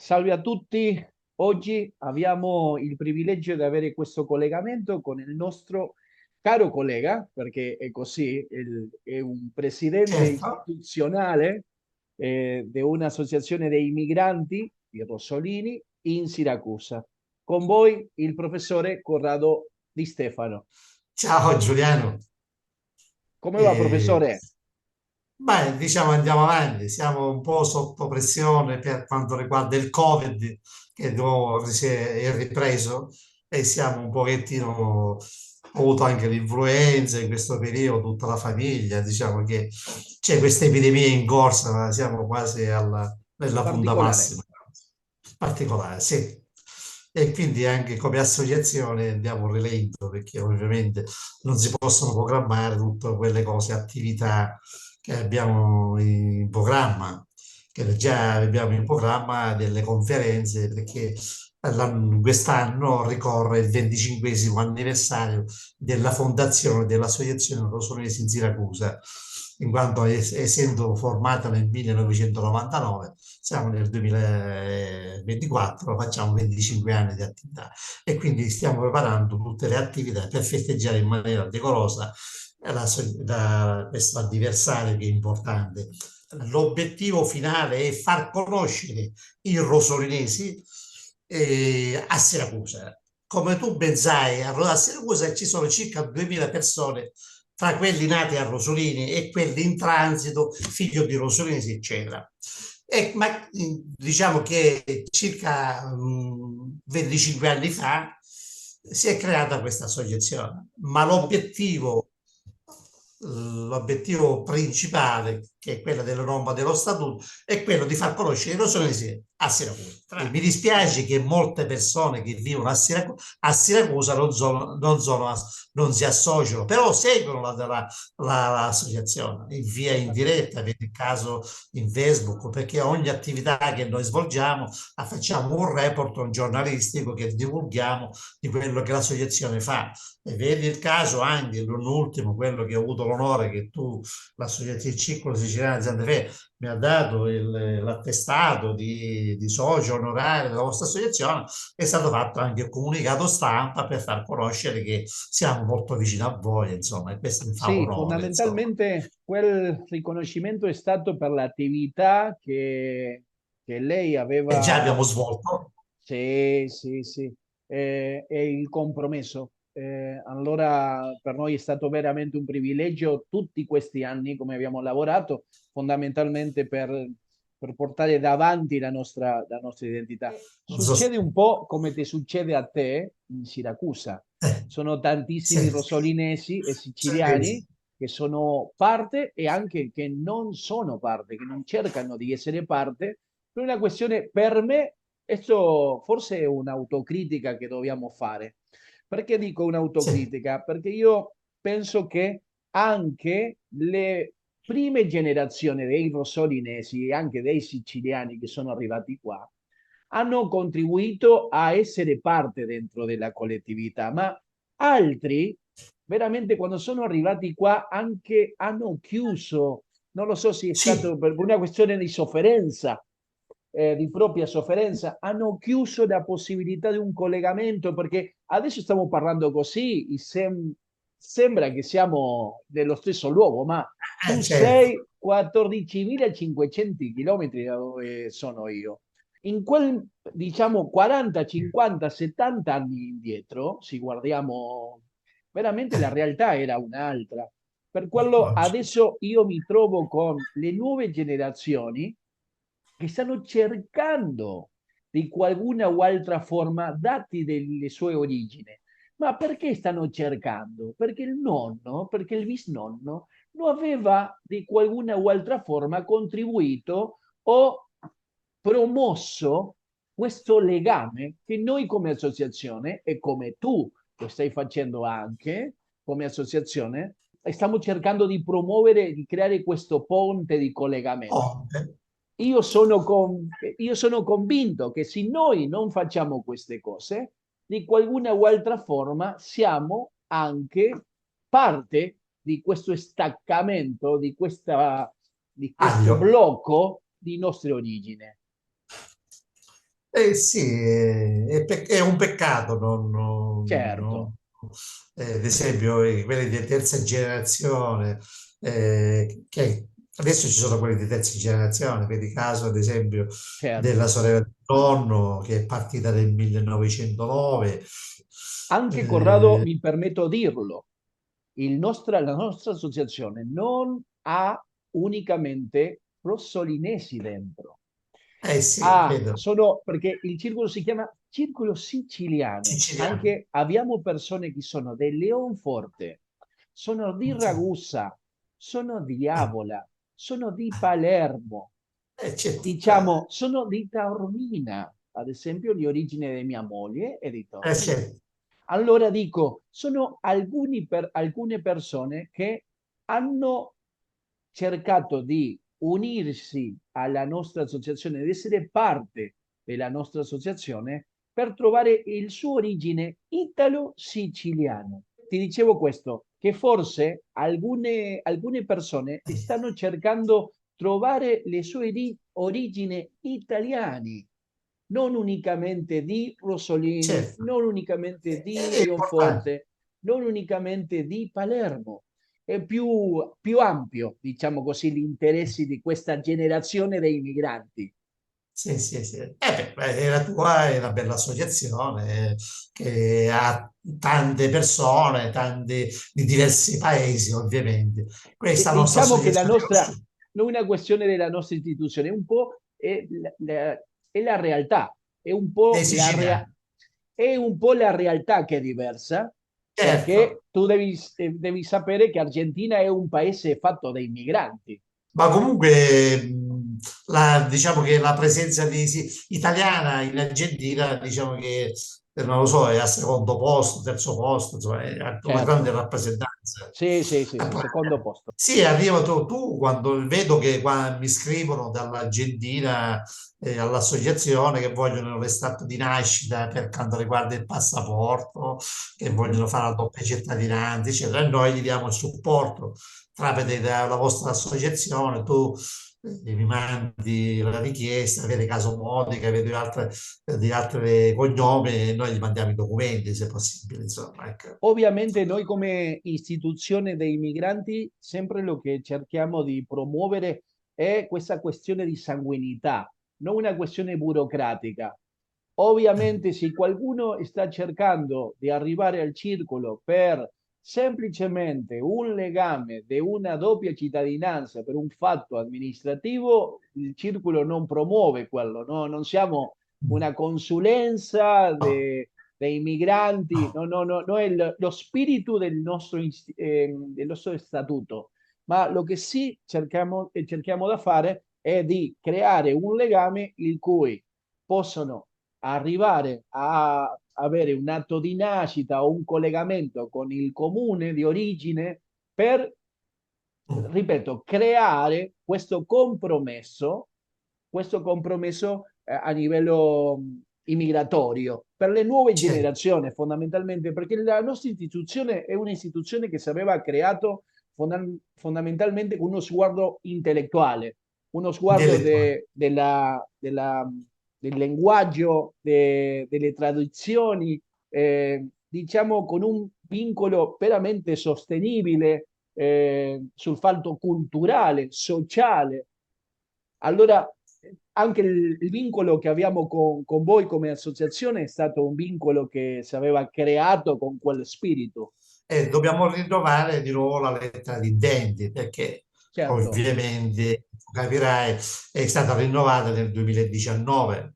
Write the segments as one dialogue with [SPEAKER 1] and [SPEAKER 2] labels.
[SPEAKER 1] Salve a tutti, oggi abbiamo il privilegio di avere questo collegamento con il nostro caro collega, perché è così, è un presidente
[SPEAKER 2] Certo.
[SPEAKER 1] istituzionale di un'associazione dei migranti, i Rossolini, in Siracusa. Con voi il professore Corrado Di Stefano.
[SPEAKER 2] Ciao Giuliano.
[SPEAKER 1] Come va,
[SPEAKER 2] Eh,
[SPEAKER 1] professore?
[SPEAKER 2] beh, diciamo andiamo avanti, siamo un po' sotto pressione per quanto riguarda il Covid, che di nuovo è ripreso e siamo un pochettino, ho avuto anche l'influenza in questo periodo, tutta la famiglia, diciamo che c'è questa epidemia in corsa, ma siamo quasi nella punta
[SPEAKER 1] Particolare.
[SPEAKER 2] massima. Particolare, sì. E quindi anche come associazione andiamo a rilento perché ovviamente non si possono programmare tutte quelle cose, attività che abbiamo in programma, che già abbiamo in programma delle conferenze perché quest'anno ricorre il 25esimo anniversario della fondazione dell'Associazione Rosolesi in Siracusa, in quanto essendo formata nel 1999, siamo nel 2024, facciamo 25 anni di attività e quindi stiamo preparando tutte le attività per festeggiare in maniera decorosa questo anniversario che è importante. L'obiettivo finale è far conoscere i rosolinesi a Siracusa. Come tu ben sai, a Siracusa ci sono circa 2000 persone, tra quelli nati a Rosolini e quelli in transito, figlio di rosolinesi, eccetera. Ma diciamo che circa 25 anni fa si è creata questa associazione, ma l'obiettivo principale, che è quella della norma dello statuto, è quello di far conoscere i rosolesi a Siracusa. E mi dispiace che molte persone che vivono a Siracusa non si associano, però seguono l'associazione in via indiretta, vedi il caso in Facebook, perché ogni attività che noi svolgiamo facciamo un report giornalistico che divulghiamo di quello che l'associazione fa. E vedi il caso anche, l'ultimo, quello che ho avuto l'onore che tu, l'associazione il Circolo Siciliano di Santa Fe, mi ha dato l'attestato di socio onorario della vostra associazione, è stato fatto anche un comunicato stampa per far conoscere che siamo molto vicini a voi, insomma, e questo mi fa
[SPEAKER 1] Sì,
[SPEAKER 2] onore, insomma.
[SPEAKER 1] fondamentalmente quel riconoscimento è stato per l'attività che lei
[SPEAKER 2] E già
[SPEAKER 1] aveva.
[SPEAKER 2] abbiamo svolto.
[SPEAKER 1] Sì, sì, sì, è il compromesso. Allora per noi è stato veramente un privilegio tutti questi anni come abbiamo lavorato, fondamentalmente per portare davanti la nostra identità.
[SPEAKER 2] Non so
[SPEAKER 1] Succede un po' come ti succede a te in Siracusa. Sono tantissimi
[SPEAKER 2] se-
[SPEAKER 1] rosolinesi e
[SPEAKER 2] sì,
[SPEAKER 1] siciliani che sono parte e anche che non sono parte, che non cercano di essere parte, per una questione per me. Questo forse è un'autocritica che dobbiamo fare. Perché dico
[SPEAKER 2] sì,
[SPEAKER 1] un'autocritica? Perché io penso che anche le prime generazioni dei rossolinesi e anche dei siciliani che sono arrivati qua hanno contribuito a essere parte dentro della collettività, ma altri veramente quando sono arrivati qua anche hanno chiuso, non lo so se è
[SPEAKER 2] sì.
[SPEAKER 1] stato per una questione di sofferenza, di propria sofferenza, hanno chiuso la possibilità di un collegamento perché adesso stiamo parlando così, sembra che siamo nello stesso luogo, ma tu
[SPEAKER 2] Certo.
[SPEAKER 1] sei 14.500 chilometri da dove sono io. In quel, diciamo, 40, 50, 70 anni indietro, se guardiamo, veramente la realtà era un'altra. Per quello
[SPEAKER 2] Oggi.
[SPEAKER 1] adesso io mi trovo con le nuove generazioni che stanno cercando di qualcuna o altra forma dati delle sue origini. Ma perché stanno cercando? Perché il nonno, perché il bisnonno non aveva di qualcuna o altra forma contribuito o promosso questo legame che noi come associazione e come tu lo stai facendo anche come associazione, stiamo cercando di promuovere, di creare questo ponte di collegamento.
[SPEAKER 2] Oh,
[SPEAKER 1] Io sono convinto che se noi non facciamo queste cose, di qualcuna o altra forma siamo anche parte di questo staccamento, di questo
[SPEAKER 2] aglio.
[SPEAKER 1] blocco di nostre origini.
[SPEAKER 2] Eh sì, è un peccato
[SPEAKER 1] Certo,
[SPEAKER 2] ad esempio, quelli di terza generazione, che adesso ci sono quelli di terza generazione, vedi caso ad esempio della
[SPEAKER 1] certo.
[SPEAKER 2] sorella del nonno che è partita nel 1909.
[SPEAKER 1] Anche Corrado,
[SPEAKER 2] Eh,
[SPEAKER 1] mi permetto dirlo, la nostra associazione non ha unicamente rossolinesi dentro.
[SPEAKER 2] sì, vedo,
[SPEAKER 1] Sono, perché il circolo si chiama Circolo Siciliano.
[SPEAKER 2] siciliano.
[SPEAKER 1] Anche abbiamo persone che sono del Leonforte, sono di
[SPEAKER 2] Sì.
[SPEAKER 1] Ragusa, sono di Avola, sono di Palermo,
[SPEAKER 2] C'è tutta,
[SPEAKER 1] diciamo, sono di Taormina, ad esempio, di origine di mia moglie è di Taormina.
[SPEAKER 2] c'è,
[SPEAKER 1] Allora dico, sono alcune persone che hanno cercato di unirsi alla nostra associazione, di essere parte della nostra associazione per trovare il suo origine italo-siciliano. Ti dicevo questo, che forse alcune persone stanno cercando trovare le sue origini italiane, non unicamente di Rosolini,
[SPEAKER 2] certo,
[SPEAKER 1] non unicamente di
[SPEAKER 2] è importante.
[SPEAKER 1] Leonforte, non unicamente di Palermo. È più ampio, diciamo così, gli interessi di questa generazione dei migranti.
[SPEAKER 2] Sì, sì, sì. Beh, la tua è una bella associazione che ha tante persone, tante, di diversi paesi, ovviamente. Questa nostra
[SPEAKER 1] Diciamo che la
[SPEAKER 2] associazione
[SPEAKER 1] nostra, non è una questione della nostra istituzione, è un po' è la realtà, è un
[SPEAKER 2] dei
[SPEAKER 1] po'
[SPEAKER 2] siciliani.
[SPEAKER 1] è un po' la realtà che è diversa, perché
[SPEAKER 2] Certo,
[SPEAKER 1] tu devi sapere che Argentina è un paese fatto dai migranti.
[SPEAKER 2] ma comunque diciamo che la presenza italiana in Argentina, diciamo che non lo so, è al secondo posto, terzo posto, insomma, è una grande
[SPEAKER 1] Certo,
[SPEAKER 2] rappresentanza.
[SPEAKER 1] sì, sì, sì,
[SPEAKER 2] E
[SPEAKER 1] sì,
[SPEAKER 2] poi,
[SPEAKER 1] secondo posto.
[SPEAKER 2] sì, arriva tu quando vedo che qua mi scrivono dall'Argentina all'associazione che vogliono l'estratto di nascita per quanto riguarda il passaporto, che
[SPEAKER 1] Mhm.
[SPEAKER 2] vogliono fare la doppia cittadinanza, eccetera, e noi gli diamo il supporto tramite la vostra associazione, tu mi mandi la richiesta, vede caso Monica, vede di altri cognomi e noi gli mandiamo i documenti se possibile, insomma, ecco.
[SPEAKER 1] Ovviamente noi come istituzione dei migranti sempre lo che cerchiamo di promuovere è questa questione di sanguinità, non una questione burocratica. Ovviamente se qualcuno sta cercando di arrivare al circolo per semplicemente un legame di una doppia cittadinanza per un fatto amministrativo, il circolo non promuove quello, no? Non siamo una consulenza
[SPEAKER 2] No,
[SPEAKER 1] dei migranti,
[SPEAKER 2] no,
[SPEAKER 1] no, no, no, no è lo spirito del nostro statuto, ma lo che sì cerchiamo da fare è di creare un legame in cui possono arrivare a avere un atto di nascita o un collegamento con il comune di origine per,
[SPEAKER 2] mm,
[SPEAKER 1] ripeto, creare questo compromesso a livello immigratorio per le nuove
[SPEAKER 2] certo,
[SPEAKER 1] generazioni fondamentalmente, perché la nostra istituzione è un'istituzione che si aveva creato fondamentalmente con uno sguardo intellettuale, uno sguardo
[SPEAKER 2] intellettuale.
[SPEAKER 1] del linguaggio, delle tradizioni, diciamo con un vincolo veramente sostenibile sul fatto culturale, sociale. Allora, anche il vincolo che abbiamo con voi come associazione è stato un vincolo che si aveva creato con quel spirito.
[SPEAKER 2] E dobbiamo rinnovare di nuovo la lettera di intenti perché
[SPEAKER 1] Certo,
[SPEAKER 2] ovviamente, tu capirai, è stata rinnovata nel 2019.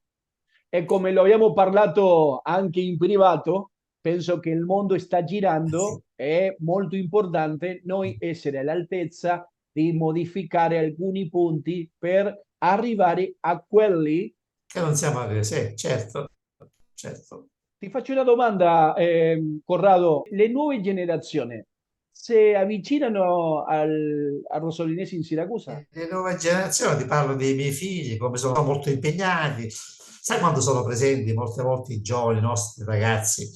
[SPEAKER 1] e come lo abbiamo parlato anche in privato, penso che il mondo sta
[SPEAKER 2] Sì.
[SPEAKER 1] girando, è molto importante noi essere all'altezza di modificare alcuni punti per arrivare a quelli.
[SPEAKER 2] Che non siamo sì, certo, certo.
[SPEAKER 1] Ti faccio una domanda, Corrado. Le nuove generazioni si avvicinano al Rosolinesi in Siracusa?
[SPEAKER 2] Le nuove generazioni, ti parlo dei miei figli, come sono molto impegnati. Sai quando sono presenti molte volte i giovani, i nostri ragazzi?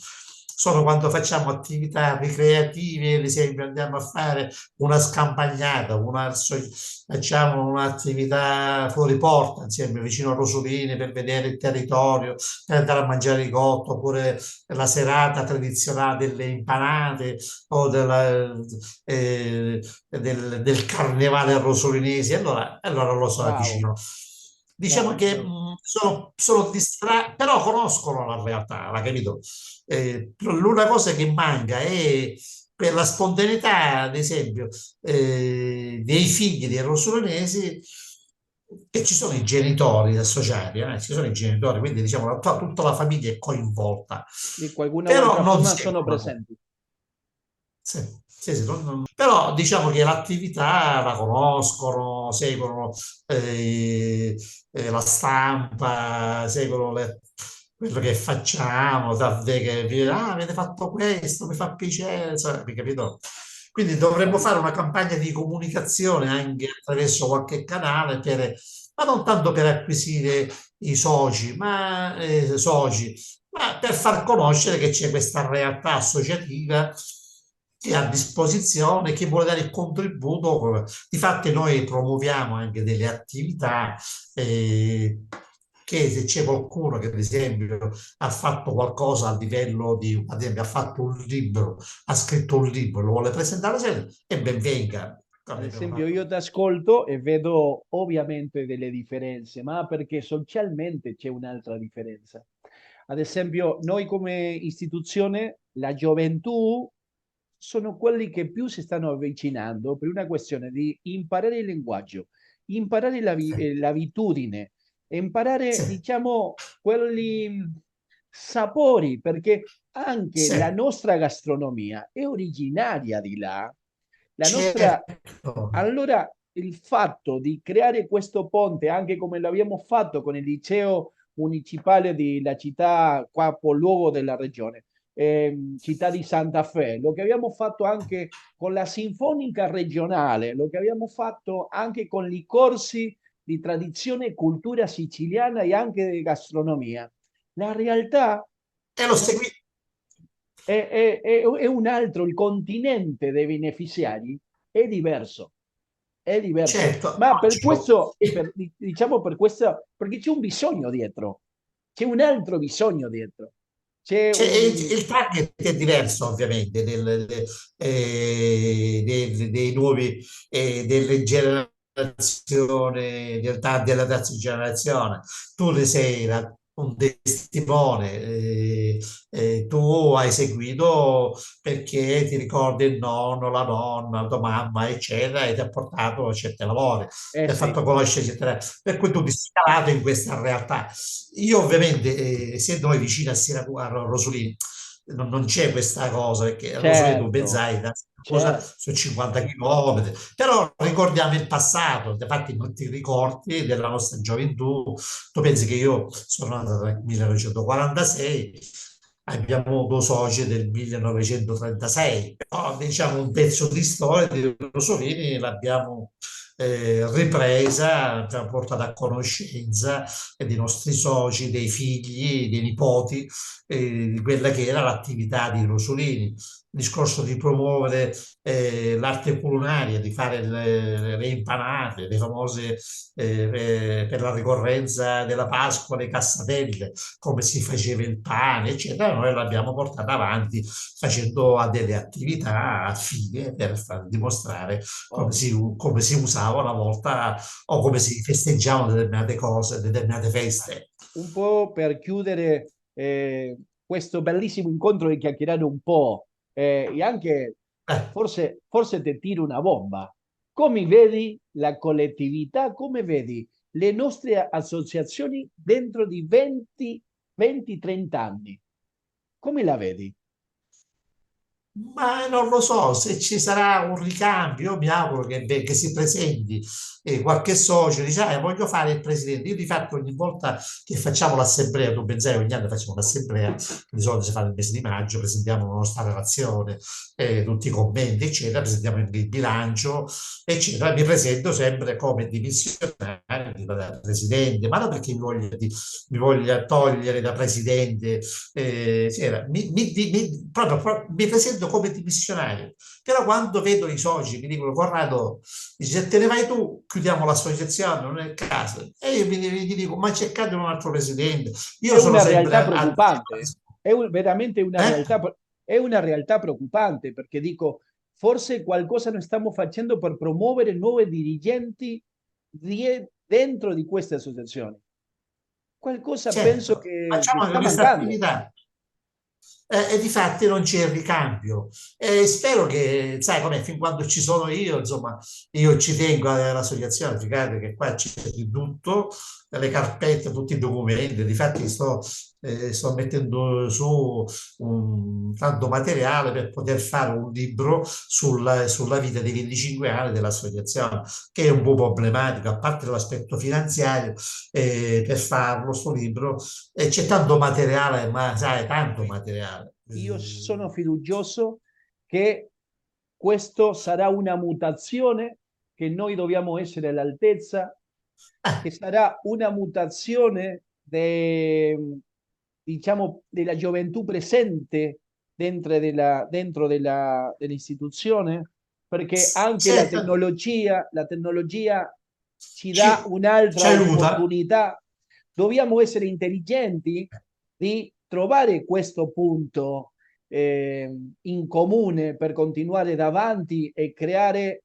[SPEAKER 2] sono quando facciamo attività ricreative, ad esempio andiamo a fare una scampagnata, facciamo un'attività fuori porta, insieme vicino a Rosolini per vedere il territorio, per andare a mangiare i cotto, oppure la serata tradizionale delle impanate o del carnevale rosolinese, allora lo so
[SPEAKER 1] Bravo,
[SPEAKER 2] vicino. Diciamo
[SPEAKER 1] bravo,
[SPEAKER 2] che
[SPEAKER 1] bravo.
[SPEAKER 2] sono distratti, però conoscono la realtà, l'ha capito? L'una cosa che manca è per la spontaneità, ad esempio, dei figli dei rosolinesi, che ci sono i genitori associati, ci sono i genitori, quindi diciamo tutta la famiglia è coinvolta,
[SPEAKER 1] Di qualcuna o
[SPEAKER 2] però
[SPEAKER 1] altra
[SPEAKER 2] non
[SPEAKER 1] forma sono
[SPEAKER 2] seguono.
[SPEAKER 1] presenti.
[SPEAKER 2] Sì, sì, sì, però diciamo che l'attività la conoscono, seguono la stampa, seguono quello che facciamo, avete fatto questo, mi fa piacere, mi capito? Quindi dovremmo fare una campagna di comunicazione anche attraverso qualche canale, ma non tanto per acquisire i soci, ma per far conoscere che c'è questa realtà associativa che è a disposizione, chi vuole dare il contributo. Difatti noi promuoviamo anche delle attività che se c'è qualcuno che ad esempio ha fatto qualcosa a livello di, ad esempio ha fatto un libro, ha scritto un libro, lo vuole presentare e ben venga.
[SPEAKER 1] Ad
[SPEAKER 2] Come abbiamo
[SPEAKER 1] esempio,
[SPEAKER 2] fatto.
[SPEAKER 1] io ti ascolto e vedo ovviamente delle differenze, ma perché socialmente c'è un'altra differenza. Ad esempio, noi come istituzione, la gioventù sono quelli che più si stanno avvicinando per una questione di imparare il linguaggio, imparare
[SPEAKER 2] Sì,
[SPEAKER 1] l'abitudine, imparare,
[SPEAKER 2] sì,
[SPEAKER 1] diciamo, quelli sapori, perché anche
[SPEAKER 2] sì,
[SPEAKER 1] la nostra gastronomia è originaria di là. La nostra,
[SPEAKER 2] certo,
[SPEAKER 1] allora, il fatto di creare questo ponte, anche come lo abbiamo fatto con il liceo municipale della città capoluogo della regione, città di Santa Fe, lo che abbiamo fatto anche con la Sinfonica regionale, lo che abbiamo fatto anche con i corsi di tradizione e cultura siciliana e anche di gastronomia. La realtà
[SPEAKER 2] e lo segui,
[SPEAKER 1] è un altro, il continente dei beneficiari è diverso,
[SPEAKER 2] certo,
[SPEAKER 1] ma per
[SPEAKER 2] logico.
[SPEAKER 1] questo, diciamo per questo, perché c'è un bisogno dietro, c'è un altro bisogno dietro, c'è
[SPEAKER 2] Il target è diverso ovviamente dei nuovi, delle generazioni, della terza generazione. Tu ne sei un testimone, tu hai seguito perché ti ricordi il nonno, la nonna, la tua mamma, eccetera, e ti ha portato a certi lavori,
[SPEAKER 1] eh
[SPEAKER 2] ti ha
[SPEAKER 1] sì,
[SPEAKER 2] fatto conoscere, eccetera. Per cui tu ti sei calato in questa realtà. Io ovviamente, essendo noi vicini a Siracusa, a Rosolini, non c'è questa cosa, perché a Rosolini tu ben
[SPEAKER 1] certo,
[SPEAKER 2] sai, da Siracusa
[SPEAKER 1] certo.
[SPEAKER 2] su 50 km, però ricordiamo il passato, infatti non ti ricordi della nostra gioventù. Tu pensi che io sono nato nel 1946, abbiamo due soci del 1936, però diciamo un pezzo di storia di Rosolini l'abbiamo ripresa, abbiamo portato a conoscenza dei nostri soci, dei figli, dei nipoti, di quella che era l'attività di Rosolini. Il discorso di promuovere l'arte culinaria, di fare le impanate, le famose per la ricorrenza della Pasqua, le cassatelle, come si faceva il pane, eccetera, noi l'abbiamo portata avanti facendo delle attività a fine per far dimostrare
[SPEAKER 1] Ovvio.
[SPEAKER 2] come si usava una volta o come si festeggiavano determinate cose, determinate feste.
[SPEAKER 1] Un po' per chiudere questo bellissimo incontro e chiacchierare un po', e anche
[SPEAKER 2] Eh,
[SPEAKER 1] forse ti tiro una bomba. Come vedi la collettività, come vedi le nostre associazioni dentro di 20-30 anni? Come la vedi?
[SPEAKER 2] Ma non lo so, se ci sarà un ricambio, io mi auguro che si presenti qualche socio, dice, voglio fare il presidente. Io di fatto ogni volta che facciamo l'assemblea, tu pensai, ogni anno facciamo l'assemblea, di solito si fa nel mese di maggio, presentiamo la nostra relazione, tutti i commenti, eccetera, presentiamo il bilancio, eccetera. Mi presento sempre come dimissionario da presidente, ma non perché mi voglia togliere da presidente mi presento come dimissionario. Però quando vedo i soci mi dicono Corrado, se te ne vai tu, chiudiamo l'associazione, non è il caso. E io gli dico, ma cercate un altro presidente.
[SPEAKER 1] È
[SPEAKER 2] Io sono
[SPEAKER 1] una
[SPEAKER 2] sempre
[SPEAKER 1] realtà preoccupante, veramente
[SPEAKER 2] eh?
[SPEAKER 1] è una realtà preoccupante perché dico, forse qualcosa non stiamo facendo per promuovere nuovi dirigenti dentro di queste associazioni. Qualcosa penso
[SPEAKER 2] Certo,
[SPEAKER 1] che
[SPEAKER 2] facciamo
[SPEAKER 1] sta
[SPEAKER 2] questa
[SPEAKER 1] mancando.
[SPEAKER 2] attività. E difatti non c'è il ricambio. E spero che, sai, come fin quando ci sono io, insomma, io ci tengo all'associazione, figurate che qua c'è di tutto, le carpette, tutti i documenti, difatti sto mettendo su tanto materiale per poter fare un libro sulla vita dei 25 anni dell'associazione, che è un po' problematico, a parte l'aspetto finanziario, per farlo, sto libro e c'è tanto materiale, ma sai, tanto materiale.
[SPEAKER 1] Io sono fiducioso che questo sarà una mutazione, che noi dobbiamo essere all'altezza, che sarà una mutazione diciamo, della gioventù presente dell'istituzione, perché anche
[SPEAKER 2] Certo,
[SPEAKER 1] la tecnologia ci dà
[SPEAKER 2] ci, ci
[SPEAKER 1] un'altra
[SPEAKER 2] aiuta.
[SPEAKER 1] opportunità. Dobbiamo essere intelligenti di trovare questo punto in comune per continuare davanti e creare,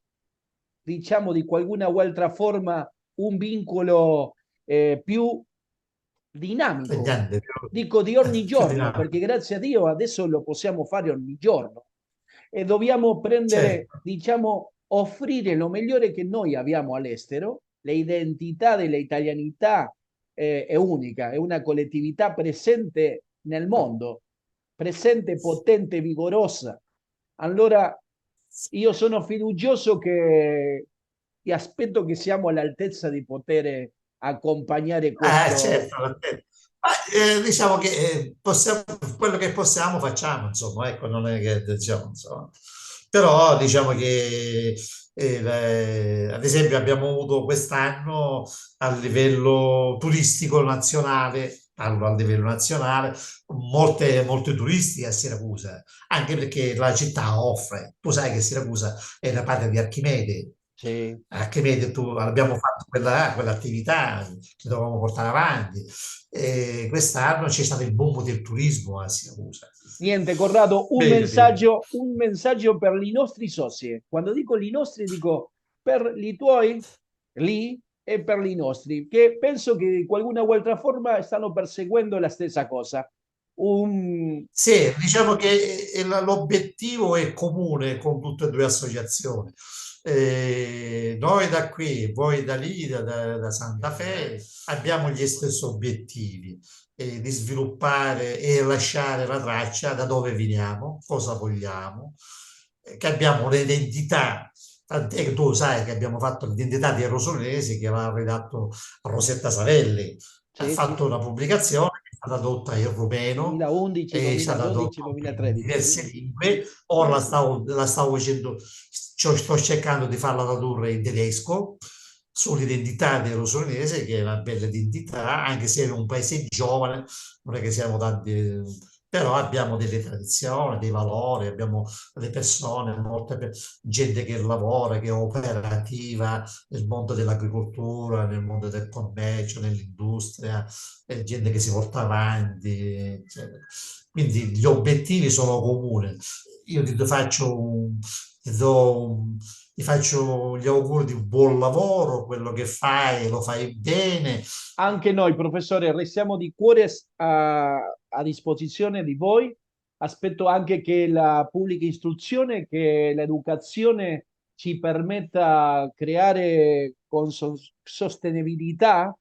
[SPEAKER 1] diciamo, di qualcuna o altra forma un vincolo più dinamico.
[SPEAKER 2] Niente,
[SPEAKER 1] Dico di ogni
[SPEAKER 2] più
[SPEAKER 1] giorno, perché
[SPEAKER 2] dinamico.
[SPEAKER 1] grazie a Dio adesso lo possiamo fare ogni giorno e dobbiamo prendere,
[SPEAKER 2] Certo.
[SPEAKER 1] diciamo, offrire lo migliore che noi abbiamo all'estero. L'identità dell'italianità è unica, è una collettività presente nel mondo, presente, potente, vigorosa. Allora io sono fiducioso che e aspetto che siamo all'altezza di poter accompagnare questo.
[SPEAKER 2] Certo. Ma, diciamo che quello che possiamo facciamo, insomma, ecco, non è che diciamo, insomma. Però diciamo che ad esempio abbiamo avuto quest'anno a livello turistico nazionale, parlo a livello nazionale, molte turisti a Siracusa, anche perché la città offre. Tu sai che Siracusa è la patria di Archimede.
[SPEAKER 1] Sì.
[SPEAKER 2] Archimede, abbiamo fatto quell'attività che dovevamo portare avanti. E quest'anno c'è stato il boom del turismo a Siracusa.
[SPEAKER 1] Niente, Corrado,
[SPEAKER 2] Bene, bene.
[SPEAKER 1] un messaggio per i nostri soci. Quando dico i nostri, dico per i tuoi, lì e per i nostri, che penso che di qualcuna o altra forma stanno perseguendo la stessa cosa. Un...
[SPEAKER 2] Sì, diciamo che l'obiettivo è comune con tutte e due associazioni. Noi da qui, voi da lì, da Santa Fe, abbiamo gli stessi obiettivi di sviluppare e lasciare la traccia da dove veniamo, cosa vogliamo, che abbiamo un'identità. Tant'è che tu sai che abbiamo fatto l'identità di Rosolesi che l'ha redatto Rosetta Savelli, ha
[SPEAKER 1] Sì, sì,
[SPEAKER 2] fatto una
[SPEAKER 1] sì.
[SPEAKER 2] pubblicazione che è stata tradotta in rumeno
[SPEAKER 1] 2011,
[SPEAKER 2] è stata
[SPEAKER 1] 2012,
[SPEAKER 2] tradotta in
[SPEAKER 1] 2013.
[SPEAKER 2] diverse lingue. Ora la stavo facendo, sto cercando di farla tradurre in tedesco sull'identità dell'usonese, che è una bella identità, anche se è un paese giovane, non è che siamo tanti, però abbiamo delle tradizioni, dei valori, abbiamo le persone, gente che lavora, che è operativa nel mondo dell'agricoltura, nel mondo del commercio, nell'industria, gente che si porta avanti, eccetera. Quindi gli obiettivi sono comuni. Io ti faccio gli auguri di un buon lavoro, quello che fai lo fai bene.
[SPEAKER 1] Anche noi, professore, restiamo di cuore a disposizione di voi. Aspetto anche che la pubblica istruzione, che l'educazione ci permetta creare con sostenibilità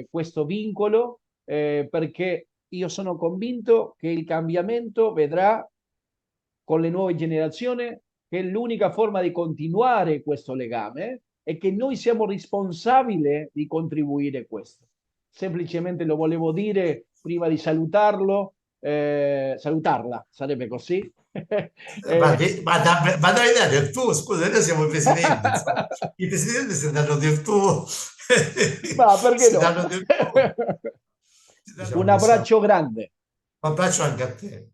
[SPEAKER 1] questo vincolo, perché io sono convinto che il cambiamento vedrà con le nuove generazioni, che l'unica forma di continuare questo legame è che noi siamo responsabili di contribuire a questo. Semplicemente lo volevo dire prima di salutarlo, salutarla, sarebbe così.
[SPEAKER 2] Ma,
[SPEAKER 1] Eh,
[SPEAKER 2] ma dai, dai, del tuo, scusa, noi siamo i presidenti, insomma. I presidenti si danno del tuo,
[SPEAKER 1] Ma perché
[SPEAKER 2] si
[SPEAKER 1] no?
[SPEAKER 2] danno del tuo. Diciamo
[SPEAKER 1] Un
[SPEAKER 2] che siamo.
[SPEAKER 1] abbraccio grande.
[SPEAKER 2] Un abbraccio anche a te.